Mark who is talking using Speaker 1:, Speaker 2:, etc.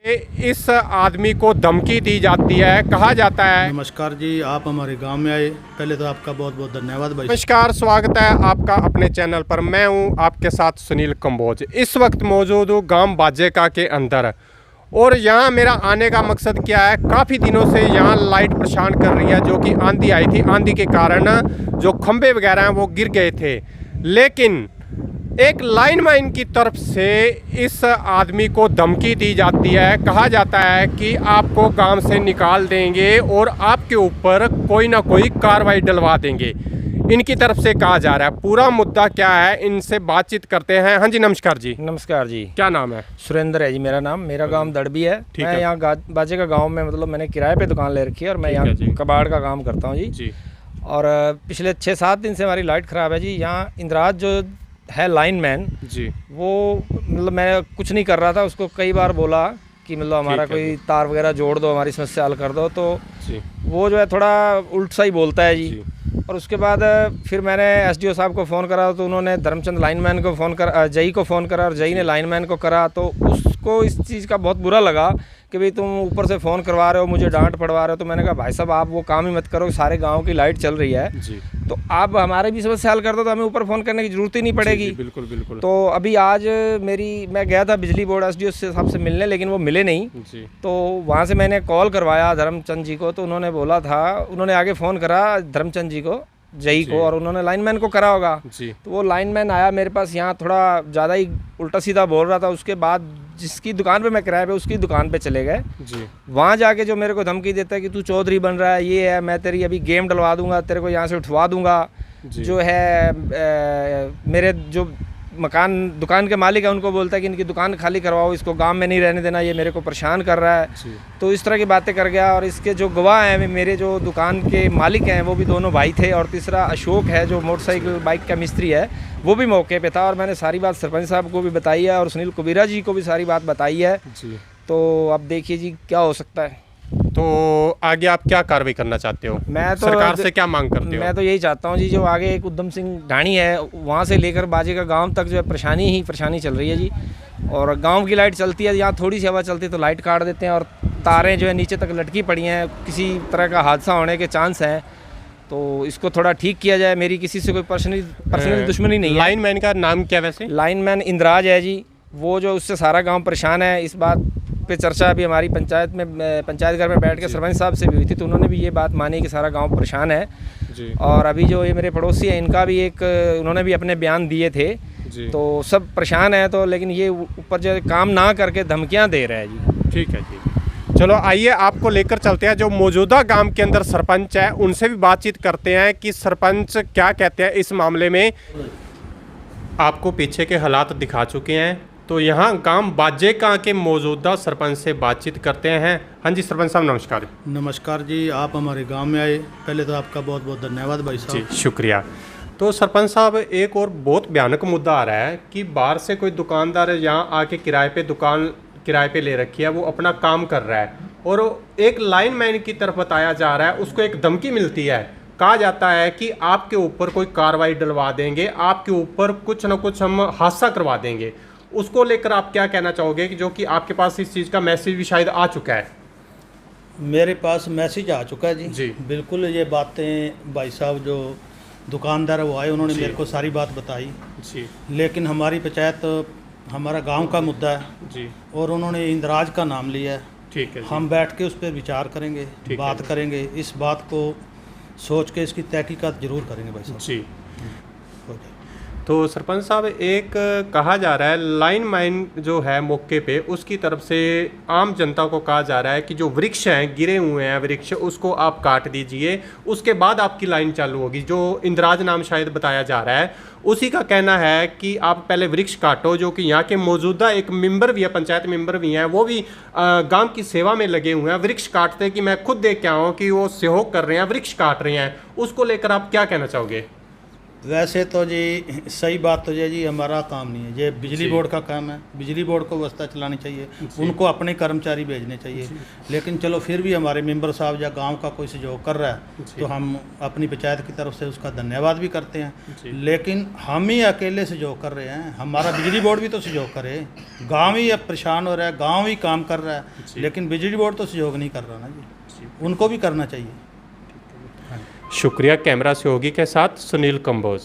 Speaker 1: इस आदमी को धमकी दी जाती है, कहा जाता है।
Speaker 2: नमस्कार जी, आप हमारे गांव में आए, पहले तो आपका बहुत बहुत धन्यवाद भाई।
Speaker 1: नमस्कार, स्वागत है आपका अपने चैनल पर। मैं हूं आपके साथ सुनील कंबोज। इस वक्त मौजूद हूं गांव बाजेका के अंदर और यहां मेरा आने का मकसद क्या है, काफ़ी दिनों से यहां लाइट परेशान कर रही है, जो कि आंधी आई थी। आंधी के कारण जो खंभे वगैरह हैं वो गिर गए थे, लेकिन एक लाइनमैन की तरफ से इस आदमी को धमकी दी जाती है। कहा जाता है कि आपको गांव से निकाल देंगे और आपके ऊपर कोई ना कोई कार्रवाई डलवा देंगे, इनकी तरफ से कहा जा रहा है। पूरा मुद्दा क्या है, इनसे बातचीत करते हैं। हाँ जी, नमस्कार जी।
Speaker 3: नमस्कार जी।
Speaker 1: क्या नाम है?
Speaker 3: सुरेंद्र है जी मेरा नाम। मेरा गांव दड़बी है। मैं यहाँ बाजे का गांव में, मतलब मैंने किराए पे दुकान ले रखी है और मैं यहाँ कबाड़ का काम करता हूँ जी। और पिछले 6-7 दिन से हमारी लाइट ख़राब है जी। यहाँ इंद्राज जो है लाइनमैन जी, वो मतलब मैं कुछ नहीं कर रहा था, उसको कई बार बोला कि मतलब हमारा कोई तार वगैरह जोड़ दो, हमारी समस्या हल कर दो, तो वो जो है थोड़ा उल्ट सा ही बोलता है जी। और उसके बाद फिर मैंने एसडीओ साहब को फ़ोन करा, तो उन्होंने धर्मचंद लाइनमैन को फ़ोन करा, जई को फ़ोन करा और जई ने लाइनमैन को करा। तो उसको इस चीज़ का बहुत बुरा लगा कि भाई तुम ऊपर से फ़ोन करवा रहे हो, मुझे डांट पड़वा रहे हो। तो मैंने कहा भाई साहब, आप वो काम ही मत करो, सारे गांव की लाइट चल रही है जी, तो आप हमारे भी समस्या हल कर दो, तो हमें ऊपर फ़ोन करने की ज़रूरत ही नहीं पड़ेगी। बिल्कुल बिल्कुल। तो अभी आज मैं गया था बिजली बोर्ड एसडीओ साहब से मिलने, लेकिन वो मिले नहीं जी। तो वहाँ से मैंने कॉल करवाया धर्मचंद जी को, तो उन्होंने बोला था, उन्होंने आगे फ़ोन करा धर्मचंद जी को, जई को, और उन्होंने लाइनमैन को करा होगा जी। तो वो लाइनमैन आया मेरे पास, यहाँ थोड़ा ज़्यादा ही उल्टा सीधा बोल रहा था। उसके बाद जिसकी दुकान पे मैं किराए पे, उसकी दुकान पे चले गए जी। वहाँ जाके जो मेरे को धमकी देता है कि तू चौधरी बन रहा है, ये है, मैं तेरी अभी गेम डलवा दूंगा, तेरे को यहाँ से उठवा दूंगा। जो है मेरे जो मकान दुकान के मालिक है, उनको बोलता है कि इनकी दुकान खाली करवाओ, इसको गांव में नहीं रहने देना, ये मेरे को परेशान कर रहा है। तो इस तरह की बातें कर गया। और इसके जो गवाह हैं, मेरे जो दुकान के मालिक हैं, वो भी दोनों भाई थे, और तीसरा अशोक है जो मोटरसाइकिल बाइक का मिस्त्री है, वो भी मौके पे था। और मैंने सारी बात सरपंच साहब को भी बताई है और सुनील कुबीरा जी को भी सारी बात बताई है जी। तो अब देखिए जी क्या हो सकता है।
Speaker 1: तो आगे आप क्या कार्रवाई करना चाहते हो? मैं तो सरकार से क्या मांग करते हो?
Speaker 3: मैं तो यही चाहता हूँ जी, जो आगे एक उद्यम सिंह ढाणी है, वहाँ से लेकर बाजे का गांव तक जो है परेशानी ही परेशानी चल रही है जी। और गांव की लाइट चलती है, यहाँ थोड़ी सी हवा चलती है तो लाइट काट देते हैं, और तारें जो है नीचे तक लटकी पड़ी हैं, किसी तरह का हादसा होने के चांस हैं। तो इसको थोड़ा ठीक किया जाए। मेरी किसी से कोई पर्सनल दुश्मनी नहीं है।
Speaker 1: लाइनमैन का नाम क्या वैसे?
Speaker 3: लाइनमैन इंद्राज है जी। वो जो उससे सारा गाँव परेशान है। इस बात पे चर्चा अभी हमारी पंचायत घर में बैठ के सरपंच साहब से भी हुई थी, तो उन्होंने भी ये बात मानी कि सारा गांव परेशान है जी। और अभी जो ये मेरे पड़ोसी हैं, इनका भी उन्होंने भी अपने बयान दिए थे जी। तो सब परेशान है। तो लेकिन ये ऊपर जो काम ना करके धमकियां दे रहे हैं जी।
Speaker 1: ठीक है जी, चलो आइए आपको लेकर चलते हैं जो मौजूदा गांव के अंदर सरपंच है, उनसे भी बातचीत करते हैं कि सरपंच क्या कहते हैं इस मामले में। आपको पीछे के हालात दिखा चुके हैं, तो यहाँ गांव बाजेका के मौजूदा सरपंच से बातचीत करते हैं। हाँ जी सरपंच साहब, नमस्कार।
Speaker 2: नमस्कार जी, आप हमारे गांव में आए, पहले तो आपका बहुत बहुत धन्यवाद भाई साहब
Speaker 1: जी। शुक्रिया। तो सरपंच साहब, एक और बहुत भयानक मुद्दा आ रहा है कि बाहर से कोई दुकानदार यहाँ आके दुकान किराए पे ले रखी है, वो अपना काम कर रहा है, और एक लाइनमैन की तरफ बताया जा रहा है, उसको एक धमकी मिलती है। कहा जाता है कि आपके ऊपर कोई कार्रवाई डलवा देंगे, आपके ऊपर कुछ ना कुछ हम हादसा करवा देंगे। उसको लेकर आप क्या कहना चाहोगे कि जो कि आपके पास इस चीज़ का मैसेज भी शायद आ चुका है?
Speaker 2: मेरे पास मैसेज आ चुका है जी। बिल्कुल, ये बातें भाई साहब जो दुकानदार वो आए, उन्होंने मेरे को सारी बात बताई जी। लेकिन हमारी पंचायत, हमारा गांव का मुद्दा है जी, और उन्होंने इंद्राज का नाम लिया है। ठीक है, हम बैठ के उस पर विचार करेंगे, बात करेंगे, इस बात को सोच के इसकी तहकीकात जरूर करेंगे भाई साहब जी।
Speaker 1: तो सरपंच साहब, एक कहा जा रहा है लाइनमैन जो है मौके पे, उसकी तरफ से आम जनता को कहा जा रहा है कि जो वृक्ष हैं, गिरे हुए हैं वृक्ष, उसको आप काट दीजिए, उसके बाद आपकी लाइन चालू होगी। जो इंद्राज नाम शायद बताया जा रहा है, उसी का कहना है कि आप पहले वृक्ष काटो। जो कि यहाँ के मौजूदा एक मेंबर भी है, पंचायत मेंबर भी हैं, वो भी गांव की सेवा में लगे हुए हैं। वृक्ष काटते कि मैं खुद देख के आऊँ कि वो सहयोग कर रहे हैं, वृक्ष काट रहे हैं, उसको लेकर आप क्या कहना चाहोगे?
Speaker 2: वैसे तो जी सही बात तो जी हमारा काम नहीं है, ये बिजली बोर्ड का काम है। बिजली बोर्ड को व्यवस्था चलानी चाहिए, उनको अपने कर्मचारी भेजने चाहिए। लेकिन चलो फिर भी हमारे मेंबर साहब या गांव का कोई सहयोग कर रहा है तो हम अपनी पंचायत की तरफ से उसका धन्यवाद भी करते हैं। लेकिन हम ही अकेले सहयोग कर रहे हैं, हमारा बिजली बोर्ड भी तो सहयोग करे। गाँव ही अब परेशान हो रहा है, गाँव ही काम कर रहा है, लेकिन बिजली बोर्ड तो सहयोग नहीं कर रहा ना जी, उनको भी करना चाहिए।
Speaker 1: शुक्रिया। कैमरा सहयोगी के साथ सुनील कंबोज।